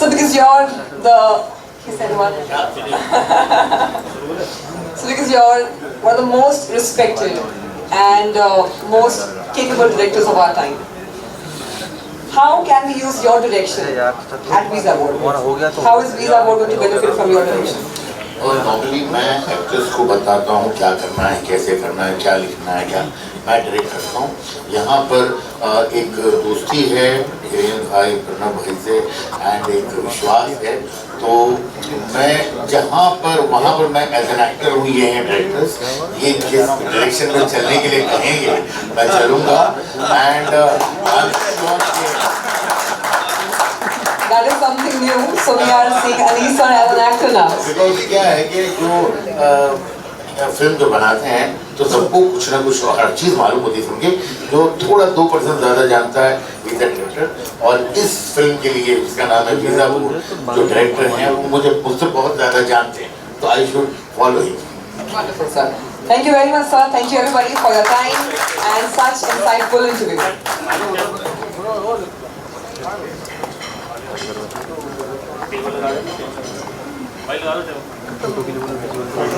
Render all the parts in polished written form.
So because you're the, he said what? So because you're one of the most respected and most capable directors of our time, how can we use your direction at Visa Board? How is Visa Board going to benefit from your direction? और normally मैं actors को बताता हूँ क्या करना है, कैसे करना है, क्या लिखना है, क्या मैं डायरेक्ट करता हूँ। यहाँ पर एक दोस्ती है हिरेन भाई प्रणव भाई से एंड एक विश्वास है। तो मैं जहाँ पर वहाँ पर मैं एज एन एक्टर हूँ, ये हैं डायरेक्टर्स, ये जिस डायरेक्शन में चलने के लिए कहेंगे मैं चलूँगा and That is something new. So we are seeing Anees as an actor now. Because क्या है कि जो फिल्म जो बनाते हैं तो सबको कुछ ना कुछ हर चीज़ मालूम होती है फिल्म की। जो थोड़ा 2% ज़्यादा जानता है वीजा डायरेक्टर, और इस फिल्म के लिए जिसका नाम है वीजा बोर्ड, जो डायरेक्टर हैं वो मुझसे बहुत ज़्यादा जानते हैं, तो I should follow him. Wonderful, sir. Thank you very much, sir. Thank you everybody for your time and such insightful interview.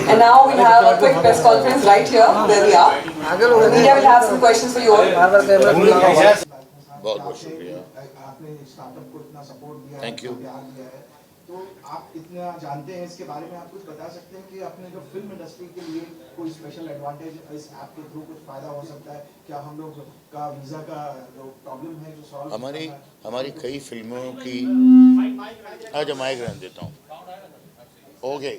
And now we'll have a quick press conference right here, where we are. The media will have some questions for you all. बहुत बहुत शुक्रिया। आपने startup को इतना support दिया है, thank you. प्यार दिया है, तो आप इतना जानते हैं इसके बारे में, आप कुछ बता सकते हैं कि अपने जो फिल्म इंडस्ट्री के लिए कोई स्पेशल एडवांटेज इस ऐप के थ्रू कुछ फायदा हो सकता है क्या? हम लोग का वीजा का जो प्रॉब्लम है जो सॉल्व हमारी कई फिल्मों की आज माइक रहने देता हूँ। ओके,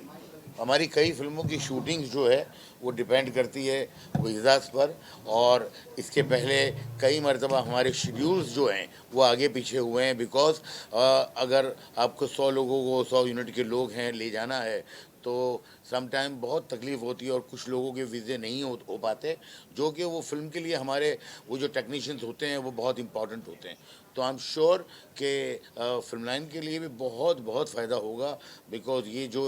हमारी कई फिल्मों की शूटिंग जो है वो डिपेंड करती है वीज़ास पर, और इसके पहले कई मरतबा हमारे शेड्यूल्स जो हैं वो आगे पीछे हुए हैं। बिकॉज अगर आपको 100 लोगों को 100 यूनिट के लोग हैं ले जाना है तो सम टाइम बहुत तकलीफ़ होती है, और कुछ लोगों के वीज़े नहीं हो पाते, जो कि वो फिल्म के लिए हमारे वो जो टेक्नीशियंस होते हैं वो बहुत इंपॉर्टेंट होते हैं। तो आई एम श्योर कि फिल्म लाइन के लिए भी बहुत बहुत फ़ायदा होगा। बिकॉज ये जो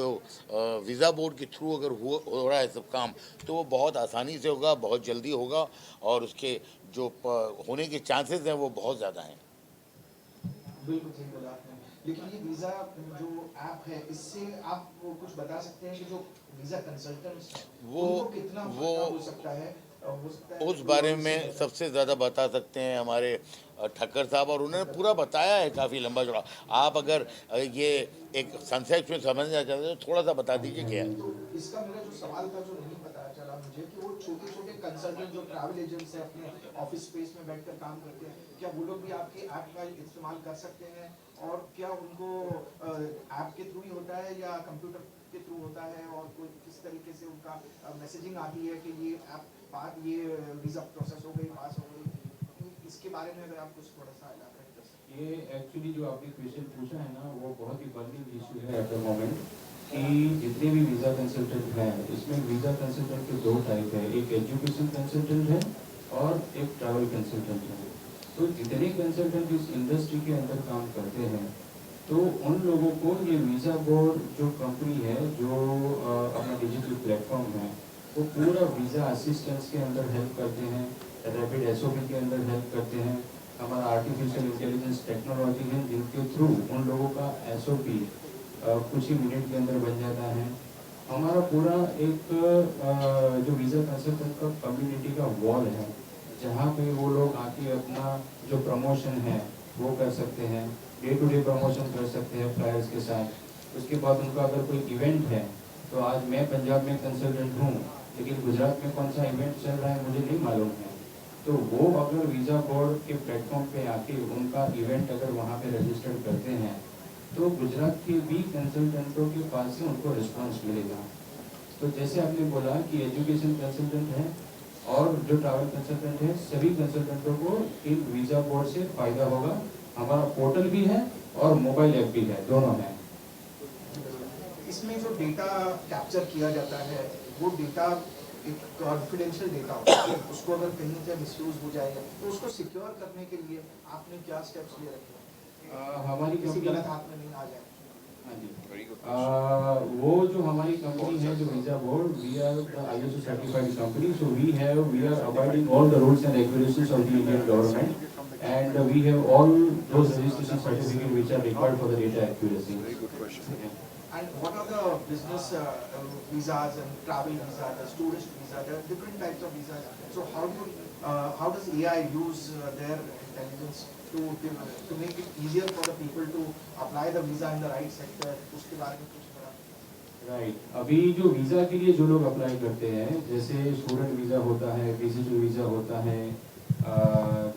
वीज़ा बोर्ड के थ्रू अगर हो रहा है सब काम, तो वो बहुत आसानी से होगा, बहुत जल्दी होगा, और उसके जो होने के चांसेस हैं वो बहुत ज़्यादा हैं। बिल्कुल सही बोला आपने। लेकिन ये वीजा जो ऐप है, इससे आप वो कुछ बता सकते हैं कि जो वीजा कंसल्टेंट्स वो कितना हो सकता है? उस बारे में सबसे ज़्यादा बता सकते हैं हमारे ठक्कर साहब, और उन्होंने पूरा बताया है काफ़ी लंबा चौड़ा। आप अगर ये एक सनसेट में समझना चाहते हैं तो थोड़ा सा बता दीजिए क्या है। तो इसका मेरा जो सवाल था जो नहीं पता चला मुझे, कि वो छोटे छोटे कंसल्टेंट जो ट्रैवल एजेंट्स हैं अपने ऑफिस स्पेस में बैठकर काम करते हैं, क्या वो लोग भी आपके ऐप का इस्तेमाल कर सकते हैं? और क्या उनको ऐप के थ्रू ही होता है या कंप्यूटर के थ्रू होता है? और कोई किस तरीके से उनका मैसेजिंग आती है कि ये ऐप ये वीज़ा प्रोसेस हो गई, पास हो गई? इसके बारे में अगर आप कुछ थोड़ा सा इलाबोरेट कर सकते हैं। ये एक्चुअली जो आपने क्वेश्चन पूछा है ना, वो बहुत ही बर्निंग इशू है एट द मोमेंट, कि जितने भी वीज़ा कंसल्टेंट हैं इसमें वीज़ा कंसल्टेंट के 2 टाइप है, एक एजुकेशन कंसल्टेंट है और एक ट्रैवल कंसल्टेंट है। तो जितने कंसल्टेंट इस इंडस्ट्री के अंदर काम करते हैं, तो उन लोगों को ये वीज़ा बोर्ड जो कंपनी है, जो अपना डिजिटल प्लेटफॉर्म है, वो पूरा वीज़ा असिस्टेंस के अंदर हेल्प करते हैं, रैपिड SOP के अंदर हेल्प करते हैं। हमारा आर्टिफिशियल इंटेलिजेंस टेक्नोलॉजी है जिनके थ्रू उन लोगों का SOP कुछ ही मिनट के अंदर बन जाता है। हमारा पूरा एक जो वीज़ा कंसल्टेंट का कम्युनिटी का वॉल है, जहाँ पे वो लोग आके अपना जो प्रमोशन है वो कर सकते हैं, डे टू डे प्रमोशन कर सकते हैं फ्लायर्स के साथ। उसके बाद उनका अगर कोई इवेंट है, तो आज मैं पंजाब में कंसल्टेंट हूँ लेकिन गुजरात में कौन सा इवेंट चल रहा है मुझे नहीं मालूम है, तो वो अगर वीज़ा बोर्ड के प्लेटफॉर्म पे आके उनका इवेंट अगर वहाँ पे रजिस्टर करते हैं, तो गुजरात के भी कंसल्टेंटों के पास से उनको रिस्पांस मिलेगा। तो जैसे आपने बोला कि एजुकेशन कंसल्टेंट है और जो ट्रैवल कंसल्टेंट है, सभी कंसल्टेंटों को इन वीज़ा बोर्ड से फ़ायदा होगा। हमारा पोर्टल भी है और मोबाइल ऐप भी है, दोनों हैं। इसमें जो डेटा कैप्चर किया जाता है वो डेटा एक कॉन्फिडेंशियल डेटा होता है, उसको अगर कहीं से मिसयूज हो जाएगा तो उसको सिक्योर करने के लिए आपने क्या स्टेप्स ले रखे हैं? हमारी किसी गलत हाथ में नहीं आ जाए। हाँ जी, वो जो हमारी कंपनी है जो visa board, we are the ISO certified company, so we are abiding all the rules and regulations of the Indian government and we have all those registration certificates which are required for the data accuracy. Very good question. Yeah. And what are the business visas and travel visa, the tourist visa? There are different types of visas. So how does AI use their intelligence to make it easier for the people to apply the visa in the right sector? उसके बारे में कुछ बता। Right अभी जो visa के लिए जो लोग अप्लाई करते हैं, जैसे स्टूडेंट वीज़ा होता है, विजिटर वीज़ा होता है,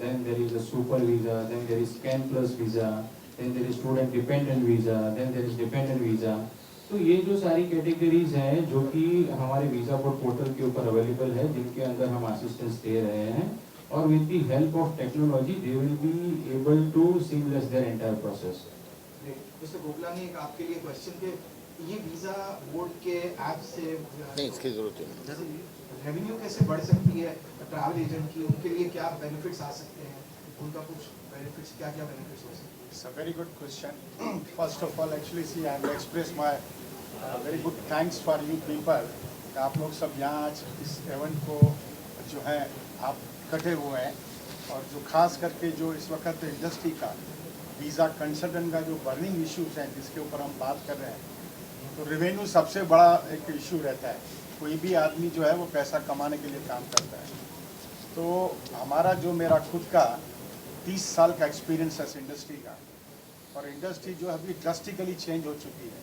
then there is a super visa, then there is scan plus visa, then there is student dependent visa, then there is dependent visa. तो ये जो सारी कैटेगरीज हैं जो कि हमारे वीज़ा बोर्ड पोर्टल के ऊपर अवेलेबल है, जिनके अंदर हम असिस्टेंस दे रहे हैं, और with the help of technology they will be able to seamless their entire process. Mister Gopalani, एक आपके लिए क्वेश्चन के ये वीजा बोर्ड के ऐप से नहीं, इसकी जरूरत नहीं। रेवेन्यू कैसे बढ़ सकती है ट्रैवल एजेंट की? उनके लिए क्या बेनिफिट्स आ सकते हैं? उनका कुछ बेनिफिट्स, क्या क्या बेनिफिट्स हो सकते हैं? It's a very good question. First of all, actually, see, I will express my very good thanks for you people. आप लोग सब यहाँ आज इस इवेंट को जो है आप इकट्ठे हुए हैं, और जो खास करके जो इस वक्त इंडस्ट्री का वीज़ा कंसल्टेंट का जो बर्निंग इश्यूज हैं जिसके ऊपर हम बात कर रहे हैं, तो रेवेन्यू सबसे बड़ा एक इशू रहता है। कोई भी आदमी जो है वो पैसा कमाने के लिए काम करता है। तो हमारा जो मेरा खुद का 30 साल का एक्सपीरियंस है इस इंडस्ट्री का, और इंडस्ट्री जो है अभी ड्रास्टिकली चेंज हो चुकी है।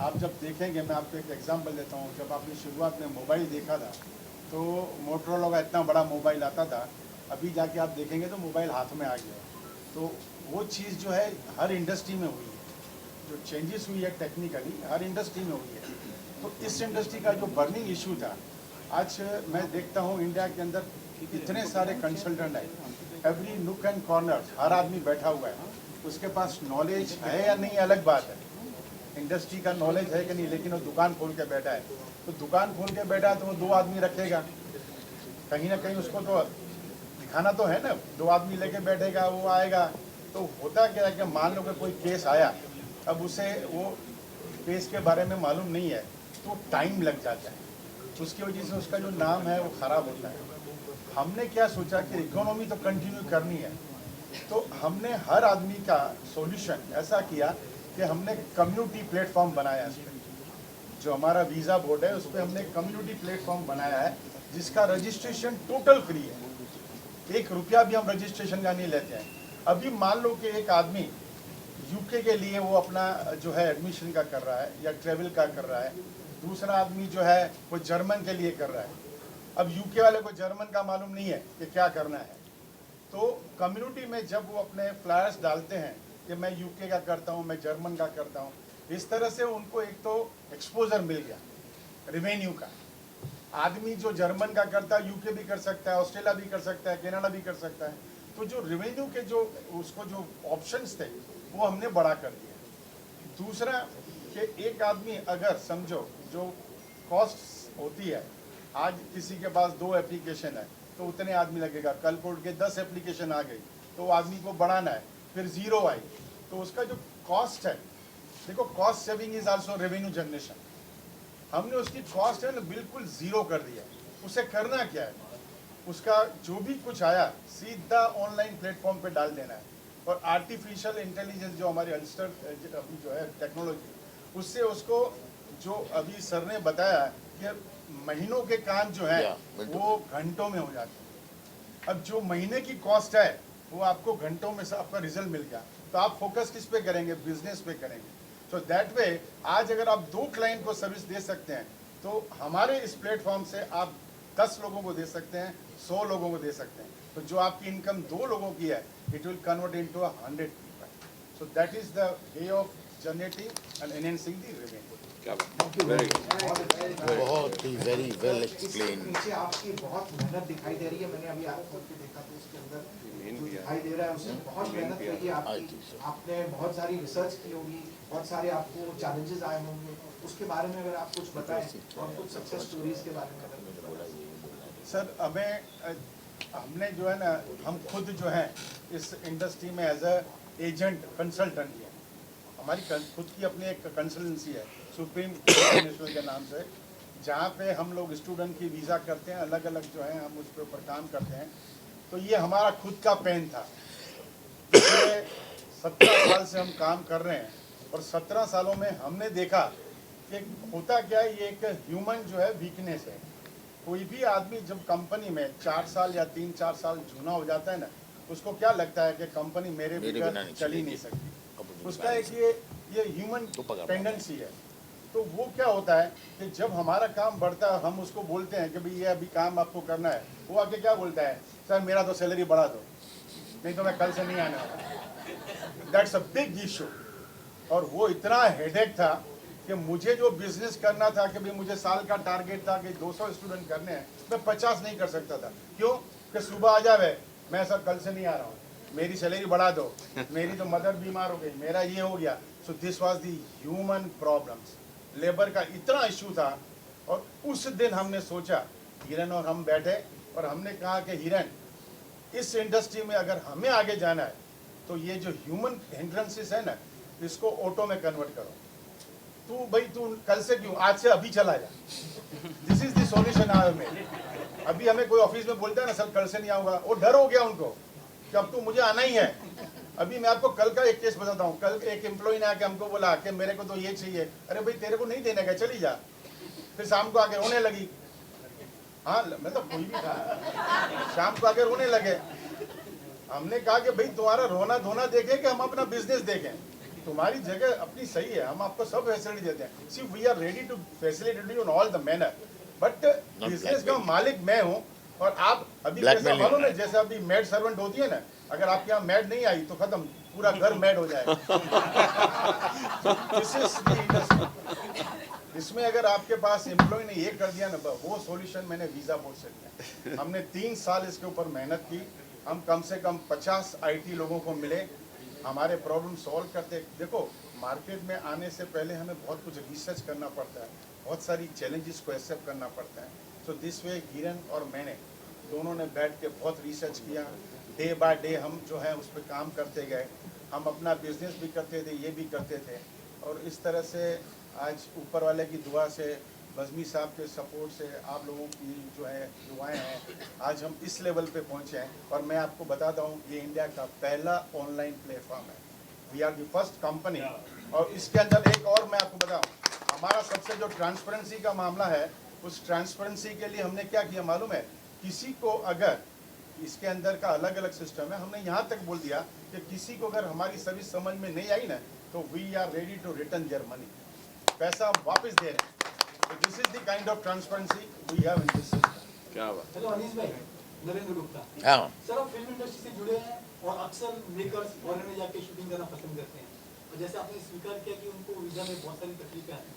आप जब देखेंगे, मैं आपको एक एग्जांपल देता हूँ, जब आपने शुरुआत में मोबाइल देखा था तो मोटरोला का इतना बड़ा मोबाइल आता था, अभी जाके आप देखेंगे तो मोबाइल हाथ में आ गया। तो वो चीज़ जो है हर इंडस्ट्री में हुई है, जो चेंजेस हुई है टेक्निकली हर इंडस्ट्री में हुई है। तो इस इंडस्ट्री का जो बर्निंग इशू था, आज मैं देखता हूँ इंडिया के अंदर इतने सारे कंसल्टेंट हैं, एवरी नुक एंड कॉर्नर हर आदमी बैठा हुआ है। उसके पास नॉलेज है या नहीं अलग बात है, इंडस्ट्री का नॉलेज है कि नहीं, लेकिन वो दुकान खोल के बैठा है। तो दुकान खोल के बैठा है तो वो 2 आदमी रखेगा, कहीं ना कहीं उसको तो दिखाना तो है ना। 2 आदमी लेके बैठेगा, वो आएगा, तो होता क्या है कि मान लो कि कोई केस आया, अब उसे वो केस के बारे में मालूम नहीं है, तो टाइम लग जाता है, उसकी वजह से उसका जो नाम है वो ख़राब होता है। हमने क्या सोचा कि इकोनॉमी तो कंटिन्यू करनी है, तो हमने हर आदमी का सॉल्यूशन ऐसा किया कि हमने कम्युनिटी प्लेटफॉर्म बनाया। इस पर जो हमारा वीज़ा बोर्ड है उस पर हमने कम्युनिटी प्लेटफॉर्म बनाया है, जिसका रजिस्ट्रेशन टोटल फ्री है, 1 रुपया भी हम रजिस्ट्रेशन का नहीं लेते हैं। अभी मान लो कि एक आदमी यूके के लिए वो अपना जो है एडमिशन का कर रहा है या ट्रेवल का कर रहा है, दूसरा आदमी जो है वो जर्मन के लिए कर रहा है। अब यूके वाले को जर्मन का मालूम नहीं है कि क्या करना है, तो कम्युनिटी में जब वो अपने फ्लायर्स डालते हैं कि मैं यूके का करता हूँ, मैं जर्मन का करता हूँ, इस तरह से उनको एक तो एक्सपोजर मिल गया रेवेन्यू का। आदमी जो जर्मन का करता है यूके भी कर सकता है, ऑस्ट्रेलिया भी कर सकता है, कनाडा भी कर सकता है। तो जो रेवेन्यू के जो उसको जो ऑप्शंस थे वो हमने बड़ा कर दिया। दूसरा कि एक आदमी अगर समझो जो कॉस्ट होती है, आज किसी के पास 2 एप्लीकेशन है तो उतने आदमी लगेगा, कल को के 10 एप्लीकेशन आ गई तो आदमी को बढ़ाना है, फिर 0 आई, तो उसका जो कॉस्ट है, देखो cost saving is also revenue generation. हमने उसकी कॉस्ट है ना बिल्कुल 0 कर दिया। उसे करना क्या है, उसका जो भी कुछ आया सीधा ऑनलाइन प्लेटफॉर्म पे डाल देना है, और आर्टिफिशियल इंटेलिजेंस जो हमारे अलस्टर अभी जो है टेक्नोलॉजी, उससे उसको जो अभी सर ने बताया कि महीनों के काम जो है वो घंटों में हो जाते हैं। अब जो महीने की कॉस्ट है वो आपको घंटों में से आपका रिजल्ट मिल गया, तो आप फोकस किस पे करेंगे, बिजनेस पे करेंगे। सो दैट वे आज अगर आप 2 क्लाइंट को सर्विस दे सकते हैं तो हमारे इस प्लेटफॉर्म से आप 10 लोगों को दे सकते हैं, 100 लोगों को दे सकते हैं। तो जो आपकी इनकम 2 लोगों की है, it will convert into 100 people. So that is the way of generating and enhancing the revenue. बहुत ही वेरी वेल एक्सप्लेन। पीछे आपकी बहुत मेहनत दिखाई दे रही है, मैंने अभी आपको देखा तो उसके अंदर जो दिखाई दे रहा है उसमें बहुत मेहनत रही है आपकी। आपने बहुत सारी रिसर्च की होगी, बहुत सारे आपको चैलेंजेस आए होंगे, उसके बारे में अगर आप कुछ बताएं और कुछ सक्सेस स्टोरीज के बारे में अगर सर हमने जो है ना, हम खुद जो है इस इंडस्ट्री में एज अ एजेंट कंसल्टेंट है। हमारी खुद की अपनी एक कंसल्टेंसी है सुप्रीम इंटरनेशनल के नाम से, जहाँ पे हम लोग स्टूडेंट की वीज़ा करते हैं, अलग अलग जो है हम उस पर ऊपर काम करते हैं। तो ये हमारा खुद का पेन था 17 साल से हम काम कर रहे हैं और 17 सालों में हमने देखा कि होता क्या है, ये एक ह्यूमन जो है वीकनेस है। कोई भी आदमी जब कंपनी में 4 साल या 3-4 साल जूना हो जाता है ना, उसको क्या लगता है कि कंपनी मेरे बगैर चल ही नहीं सकती। उसका एक ये ह्यूमन टेंडेंसी है। तो वो क्या होता है कि जब हमारा काम बढ़ता है, हम उसको बोलते हैं कि भाई ये अभी काम आपको करना है, वो आके क्या बोलता है, सर मेरा तो सैलरी बढ़ा दो, नहीं तो मैं कल से नहीं आने वाला। That's a big issue. और वो इतना हेडेक था कि मुझे जो बिजनेस करना था कि भाई मुझे साल का टारगेट था कि 200 स्टूडेंट करने हैं, मैं 50 नहीं कर सकता था। क्यों? कि सुबह आ जावे, मैं सर कल से नहीं आ रहा हूँ, मेरी सैलरी बढ़ा दो, मेरी तो मदर बीमार हो गई, मेरा ये हो गया। So this was the human problems. Labour का इतना इशू था। और उस दिन हमने सोचा, हिरन और हम बैठे और हमने कहा कि हिरन, इस इंडस्ट्री में अगर हमें आगे जाना है तो ये जो ह्यूमन हिंड्रेंसेस है ना, इसको ऑटो में कन्वर्ट करो। तू कल से क्यों, आज से अभी चला जा। This is the solution I have made. अभी हमें कोई ऑफिस में बोलता है ना सर कल से नहीं आऊंगा, वो डर हो गया उनको कि अब तो मुझे आना ही है। अभी मैं आपको कल का एक केस बताता हूँ। कल एक एम्प्लॉय ने आके हमको बोला कि मेरे को तो ये चाहिए। अरे भाई तेरे को नहीं देने का, चली जा। फिर शाम को आके रोने लगी। हाँ मतलब कोई भी था, शाम को आके रोने लगे। हमने कहा कि भाई तुम्हारा रोना धोना देखें कि हम अपना बिजनेस देखें। तुम्हारी जगह अपनी सही है, हम आपको सब फैसिलिटी देते हैं। See we are ready to facilitate you in all the manner, but business का मालिक मैं हूँ। और आप अभी कैसा मालूम है, जैसे अभी मेड सर्वेंट होती है ना, अगर आपके यहाँ मेड नहीं आई तो खत्म, पूरा घर मेड हो जाएगा। इसमें अगर आपके पास एम्प्लॉय ने ये कर दिया ना, वो सॉल्यूशन मैंने वीजा बोर्ड से लिया। हमने 3 साल इसके ऊपर मेहनत की। हम कम से कम 50 IT लोगों को मिले, हमारे प्रॉब्लम सॉल्व करते। देखो मार्केट में आने से पहले हमें बहुत कुछ रिसर्च करना पड़ता है, बहुत सारी चैलेंजेस को एक्सेप्ट करना पड़ता है। सो दिस वे हिरन और मैंने दोनों ने बैठ के बहुत रिसर्च किया। डे बाय डे हम जो है उस पर काम करते गए। हम अपना बिजनेस भी करते थे, ये भी करते थे। और इस तरह से आज ऊपर वाले की दुआ से, बज़मी साहब के सपोर्ट से, आप लोगों की जो है दुआएं हैं, आज हम इस लेवल पे पहुंचे हैं। और मैं आपको बताता हूं, ये इंडिया का पहला ऑनलाइन प्लेटफॉर्म है। We are the first company. और इसके अंदर एक और मैं आपको बताऊं, हमारा सबसे जो ट्रांसपेरेंसी का मामला है, उस ट्रांसपेरेंसी के लिए हमने क्या किया मालूम है? किसी को अगर इसके अंदर का अलग अलग सिस्टम है, हमने यहाँ तक बोल दिया कि किसी को अगर हमारी सर्विस समझ में नहीं आई ना, तो we are ready to return their money, पैसा हम वापस दे रहे हैं। तो this is the kind of transparency we have in this system. क्या बात। हेलो अनीस भाई, नरेंद्र गुप्ता। हाँ सर आप फिल्म इंडस्ट्री से जुड़े हैं और अक्सर मेकर्स फॉरेन में जाके शूटिंग करना पसंद करते हैं, और जैसे आपने स्वीकार किया कि उनको वीजा में बहुत सारी तकलीफें आती हैं,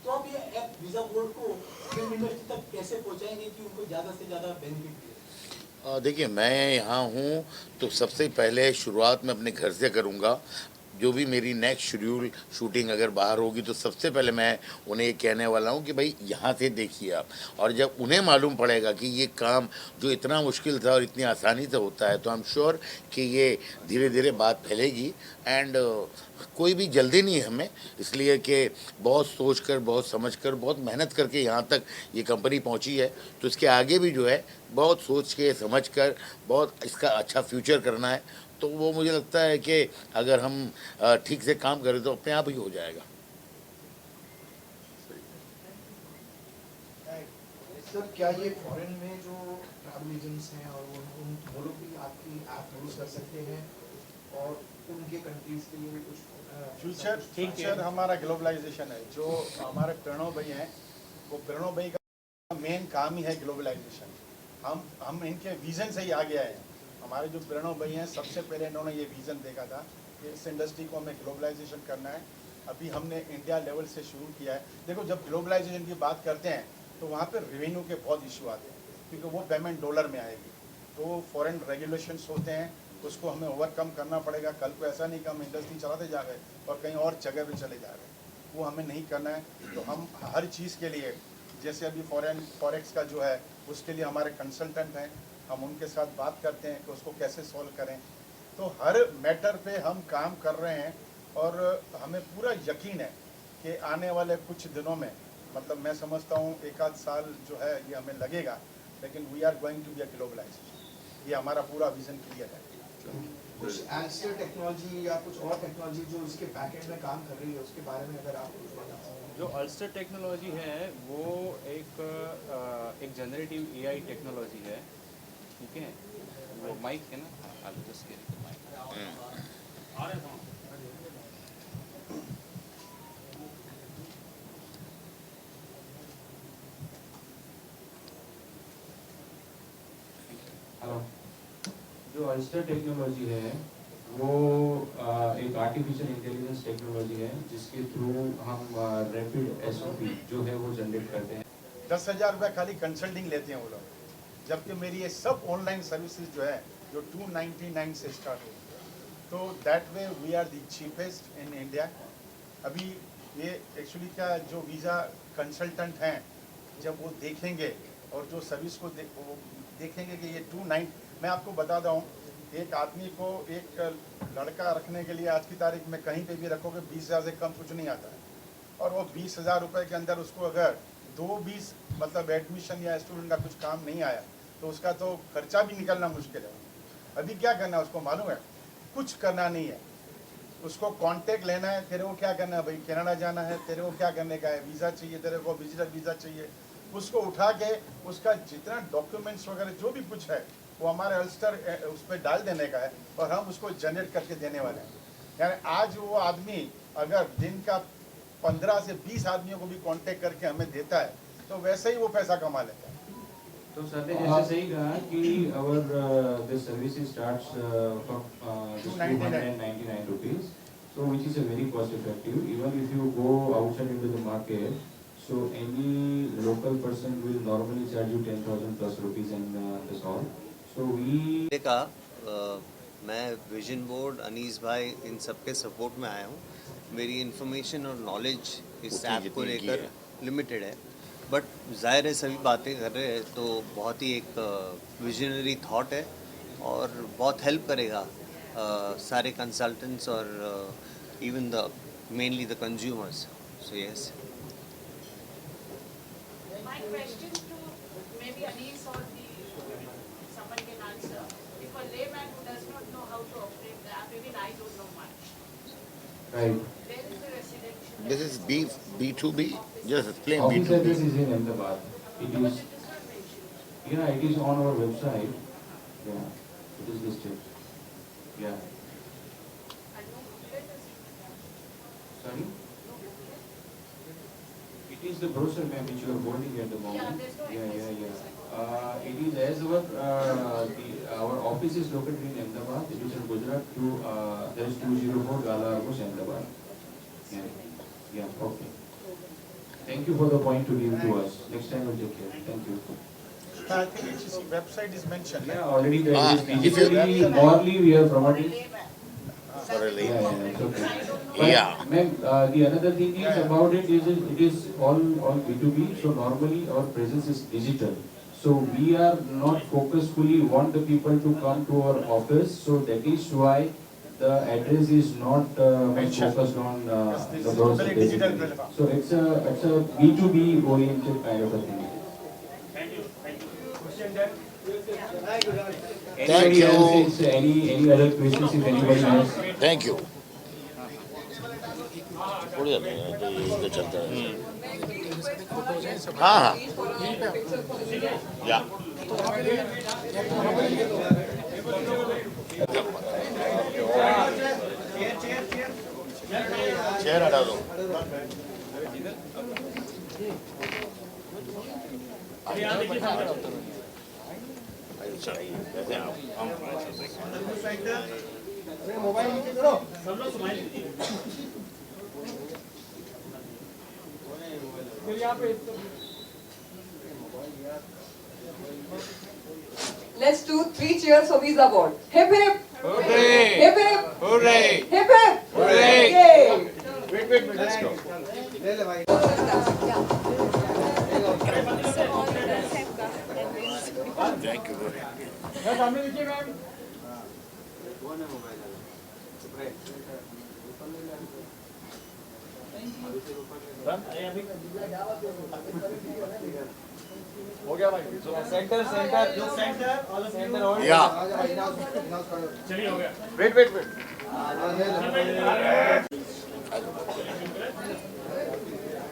तो आप ये ऐप वीजा बोर्ड को फिल्म इंडस्ट्री तक कैसे पहुंचाएंगे कि उनको ज़्यादा से ज़्यादा बेनिफिट मिले? देखिए मैं यहाँ हूँ तो सबसे पहले शुरुआत मैं अपने घर से करूँगा। जो भी मेरी नेक्स्ट शेड्यूल शूटिंग अगर बाहर होगी तो सबसे पहले मैं उन्हें ये कहने वाला हूँ कि भाई यहाँ से देखिए आप। और जब उन्हें मालूम पड़ेगा कि ये काम जो इतना मुश्किल था और इतनी आसानी से होता है, तो आई एम श्योर कि ये धीरे धीरे बात फैलेगी। एंड कोई भी जल्दी नहीं है हमें, इसलिए कि बहुत सोच कर, बहुत समझ कर, बहुत मेहनत करके यहाँ तक ये कंपनी पहुँची है। तो इसके आगे भी जो है बहुत सोच के, समझ कर, बहुत इसका अच्छा फ्यूचर करना है। तो वो मुझे लगता है कि अगर हम ठीक से काम करें तो अपने आप ही हो जाएगा। सर क्या ये फॉरेन में जो ट्रैवल एजेंट्स हैं और वो लोग भी आपकी ऐप यूज कर सकते हैं और उनके कंट्रीज के लिए कुछ फ्यूचर हमारा ग्लोबलाइजेशन है। जो हमारे प्रणव भाई हैं, वो प्रणव भाई का मेन काम ही है ग्लोबलाइजेशन। हम इनके विजन से ही आगे आए हैं। हमारे जो प्रणव भाई हैं, सबसे पहले इन्होंने ये विज़न देखा था कि इस इंडस्ट्री को हमें ग्लोबलाइजेशन करना है। अभी हमने इंडिया लेवल से शुरू किया है। देखो जब ग्लोबलाइजेशन की बात करते हैं तो वहाँ पे रेवेन्यू के बहुत इशू आते हैं, क्योंकि वो पेमेंट डॉलर में आएगी। तो फॉरेन रेगुलेशंस होते हैं, उसको हमें ओवरकम करना पड़ेगा। कल को ऐसा नहीं कि हम इंडस्ट्री चलाते जा रहे और कहीं और जगह पर चले जा रहे हैं, वो हमें नहीं करना है। तो हम हर चीज़ के लिए, जैसे अभी फॉरेक्स का जो है उसके लिए हमारे कंसल्टेंट हैं, हम उनके साथ बात करते हैं कि उसको कैसे सॉल्व करें। तो हर मैटर पे हम काम कर रहे हैं और हमें पूरा यकीन है कि आने वाले कुछ दिनों में, मतलब मैं समझता हूँ 1 आध साल जो है ये हमें लगेगा, लेकिन we are going to be a globalization. ये हमारा पूरा विजन क्लियर है। कुछ एल्स्टर टेक्नोलॉजी या कुछ और टेक्नोलॉजी जो उसके बैकएंड में काम कर रही है, उसके बारे में अगर आप कुछ बता सकें। जो अल्स्टर टेक्नोलॉजी है वो एक जनरेटिव एआई टेक्नोलॉजी है, ठीक है। वो माइक है ना, आप just carry the mike. Hello. जो अल्स्टर टेक्नोलॉजी है वो एक आर्टिफिशियल इंटेलिजेंस टेक्नोलॉजी है जिसके थ्रू हम रैपिड एसओपी जो है वो जनरेट करते हैं। 10,000 रुपये खाली कंसल्टिंग लेते हैं वो लोग, जबकि मेरी ये सब ऑनलाइन सर्विसेज जो है जो 299 से स्टार्ट हो, तो that way we are the cheapest in India. अभी ये एक्चुअली क्या जो वीज़ा कंसल्टेंट हैं जब वो देखेंगे और जो सर्विस को वो देखेंगे कि ये 29, मैं आपको बताता हूँ, एक आदमी को एक लड़का रखने के लिए आज की तारीख में कहीं पे भी रखोगे 20,000 से कम कुछ नहीं आता है, और वो 20,000 रुपये के अंदर उसको अगर 2-20 मतलब एडमिशन या स्टूडेंट का कुछ काम नहीं आया तो उसका तो खर्चा भी निकलना मुश्किल है। अभी क्या करना है उसको मालूम है? कुछ करना नहीं है, उसको कांटेक्ट लेना है। तेरे को क्या करना है भाई? कनाडा जाना है, तेरे को क्या करने का है? वीज़ा चाहिए, तेरे को विजिटर वीज़ा चाहिए। उसको उठा के उसका जितना डॉक्यूमेंट्स वगैरह जो भी कुछ है वो हमारे अल्स्टर उस पर डाल देने का है और हम उसको जनरेट करके देने वाले हैं। यानी आज वो आदमी अगर दिन का 15 से 20 आदमियों को भी कांटेक्ट करके हमें देता है तो वैसे ही वो पैसा कमा लेता है। तो सर ने जैसे सही कहा कि our the service starts from 299 rupees, so which is a very cost effective. Even if you go outside into the market, so any local person will normally charge you 10,000 plus rupees and that's all. So we का मैं vision board, Anees भाई, इन सब के support में आया हूँ। मेरी information और नॉलेज इस ऐप को लेकर लिमिटेड है, बट ज़ाहिर है सभी बातें कर रहे हैं तो बहुत ही एक विजनरी थॉट है और बहुत हेल्प करेगा सारे कंसल्टेंट्स और even the mainly the consumers. So yes. My question to maybe Anis or someone can answer. If a layman who does not know how to operate the app, even I don't know much. right. There is a residential. This is B2B. Just explain Office address B2B. is in Ahmedabad. It But is, it is not mentioned. yeah, it is on our website. Yeah, it is listed. Yeah. And no booklet is Sorry? It is the brochure, ma'am, which you are holding at the moment. Yeah, there's no address. It is as our office is located in Ahmedabad. It is in Gujarat. There is 204 Gala Argos, Ahmedabad. Yeah, okay. Thank you for the point to give to us. Next time we'll take care. Thank you. I think HSC website is mentioned. Yeah, already there is if you- digitally, morally we are promoting. layman. For a Yeah, layman. yeah, it's okay. I don't know. But, Yeah. ma'am, the another thing is Yeah. about it is all B2B, so normally our presence is digital. So we are not focusfully want the people to come to our office, so that is why the address is not much Mentioned. focused on Yes, this the is browser totally digital basically. platform. So it's a B2B oriented kind of a thing. Thank Anybody you. else is any other questions if anybody has? Thank you. थोड़ी देर में तो ये इसका चलता है। हाँ हाँ। या। चेयर हटा दो। जैसे आप Let's do 3 cheers for Visa Board. Hip hip! Hooray! Hip hip! Hooray! Hip hip! Hooray! Yay! Let's go. ले ले भाई। Thank you very much.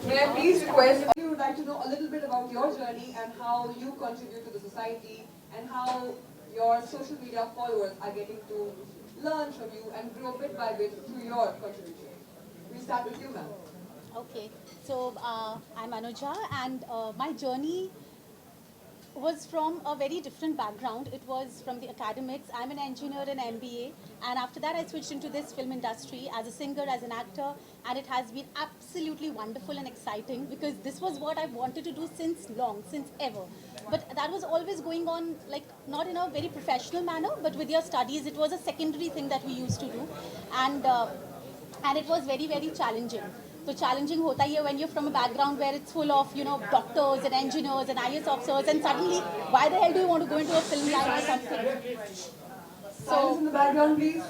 May I please request, you would like to know a little bit about your journey and how you contribute to the society and how your social media followers are getting to learn from you and grow bit by bit through your contribution. We'll start with you, ma'am. Okay, so I'm Anuja, and my journey was from a very different background. It was from the academics. I'm an engineer in MBA, and after that I switched into this film industry as a singer, as an actor, and it has been absolutely wonderful and exciting because this was what I wanted to do since ever. But that was always going on, like, not in a very professional manner, but with your studies, it was a secondary thing that we used to do, and it was very, very challenging. So challenging hota hai when you're from a background where it's full of, doctors and engineers and IAS officers, and suddenly, why the hell do you want to go into a film line or something? Silence in the background, please.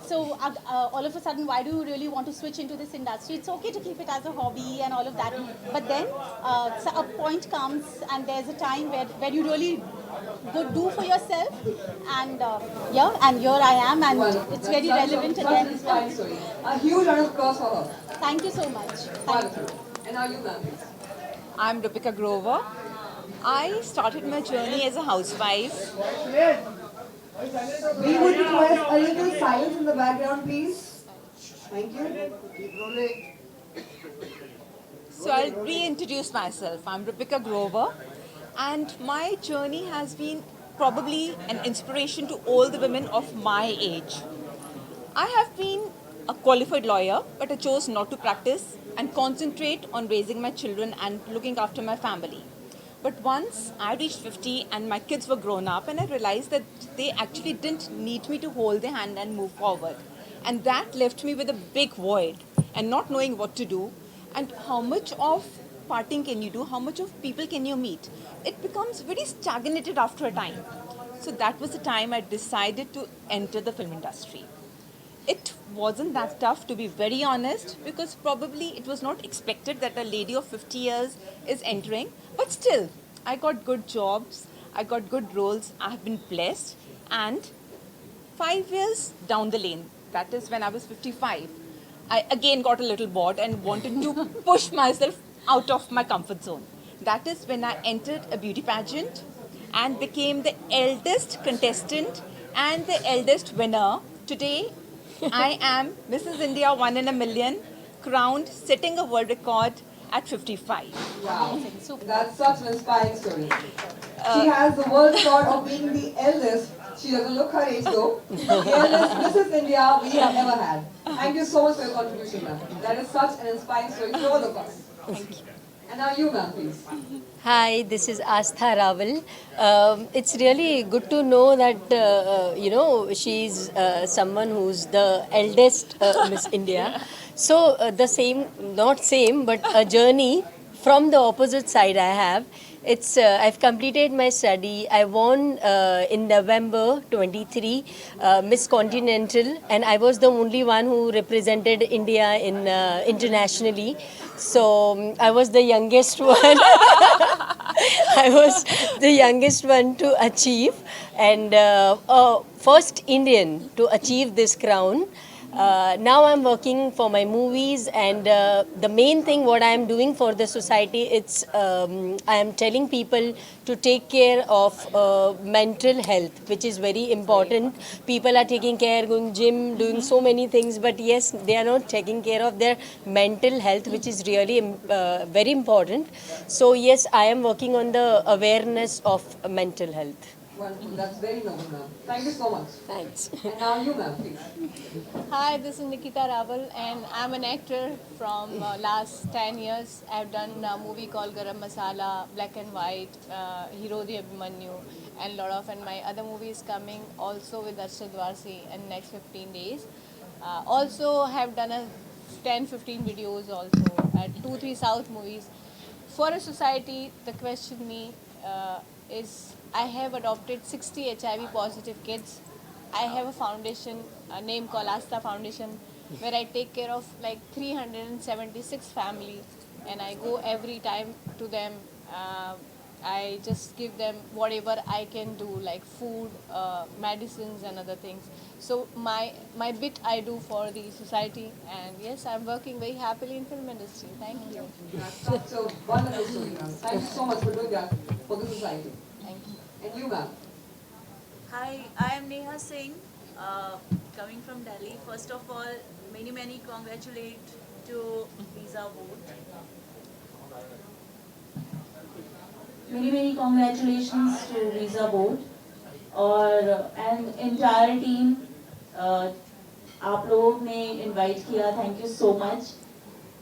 So all of a sudden, why do you really want to switch into this industry? It's okay to keep it as a hobby and all of that. But then so a point comes and there's a time where you really do for yourself. And and here I am, and it's very relevant again. Inspiring story. A huge round of applause for her. Thank you so much. Thank you. Wonderful. And now you, ma'am, please. I'm Rupika Grover. I started my journey as a housewife. We would request a little silence in the background, please. Thank you. So I'll reintroduce myself. I'm Rupika Grover, and my journey has been probably an inspiration to all the women of my age. I have been a qualified lawyer, but I chose not to practice and concentrate on raising my children and looking after my family. But once I reached 50 and my kids were grown up, and I realized that they actually didn't need me to hold their hand and move forward. And that left me with a big void and not knowing what to do. And how much of partying can you do? How much of people can you meet? It becomes very stagnated after a time. So that was the time I decided to enter the film industry. It wasn't that tough, to be very honest, because probably it was not expected that a lady of 50 years is entering. But still, I got good jobs, I got good roles, I have been blessed. And 5 years down the lane, that is when I was 55, I again got a little bored and wanted to push myself out of my comfort zone. That is when I entered a beauty pageant and became the eldest contestant and the eldest winner. Today, I am Mrs. India 1 in a million, crowned, setting a world record at 55. Wow. That's such an inspiring story. She has the world record of being the eldest. She doesn't look her age though. The eldest Mrs. India we have ever had. Thank you so much for your contribution, ma'am. That is such an inspiring story for all of us. Thank you. And now you, ma'am, please. Hi, this is Astha Raval. It's really good to know that, she's someone who's the eldest Miss India. So the same, not same, but a journey from the opposite side I have. It's I've completed my study. I won in November 23 Miss Continental, and I was the only one who represented India in internationally. So I was the youngest one. I was the youngest one to achieve, and first Indian to achieve this crown. Now I'm working for my movies, and the main thing what I am doing for the society, it's I am telling people to take care of mental health, which is very important. People are taking care, going gym, doing so many things, but yes, they are not taking care of their mental health, which is really very important. So yes, I am working on the awareness of mental health. Wonderful. That's very noble, ma'am. Thank you so much. Thanks. And now you, ma'am, please. Hi, this is Nikita Raval, and I'm an actor from last 10 years. I've done a movie called Garam Masala, Black and White, Hero the Abhimanyu, and my other movies coming also with Arshad Warsi in next 15 days. Also have done a 10-15 videos also at 2-3 South movies. For a society, the question is I have adopted 60 HIV positive kids. I have a foundation, a name called Asta Foundation, where I take care of like 376 families and I go every time to them. I just give them whatever I can do, like food, medicines, and other things. So my bit I do for the society, and yes, I'm working very happily in film industry. Thank you. That's such a wonderful story, ma'am. Thank you so much for doing that for the society. Thank you. And you, ma'am? Hi, I am Neha Singh, coming from Delhi. First of all, many congratulate to Visa Board. Many congratulations to Visa Board और and entire team आप लोग ने invite किया, thank you so much.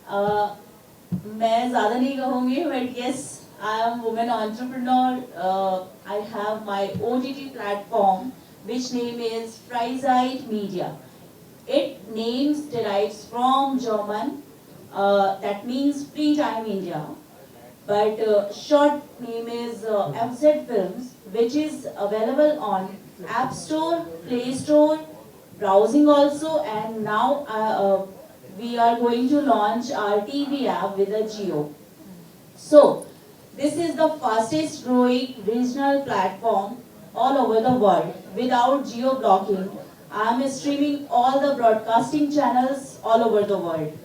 मैं ज़्यादा नहीं कहूँगी, but yes, I am woman entrepreneur. I have my OTT platform, which name is Freizeit Media. It names derives from German, that means Free Time India. But short name is FZ Films, which is available on App Store, Play Store, browsing also, and now we are going to launch our TV app with a Jio. So this is the fastest growing regional platform all over the world without geo blocking. I am streaming all the broadcasting channels all over the world.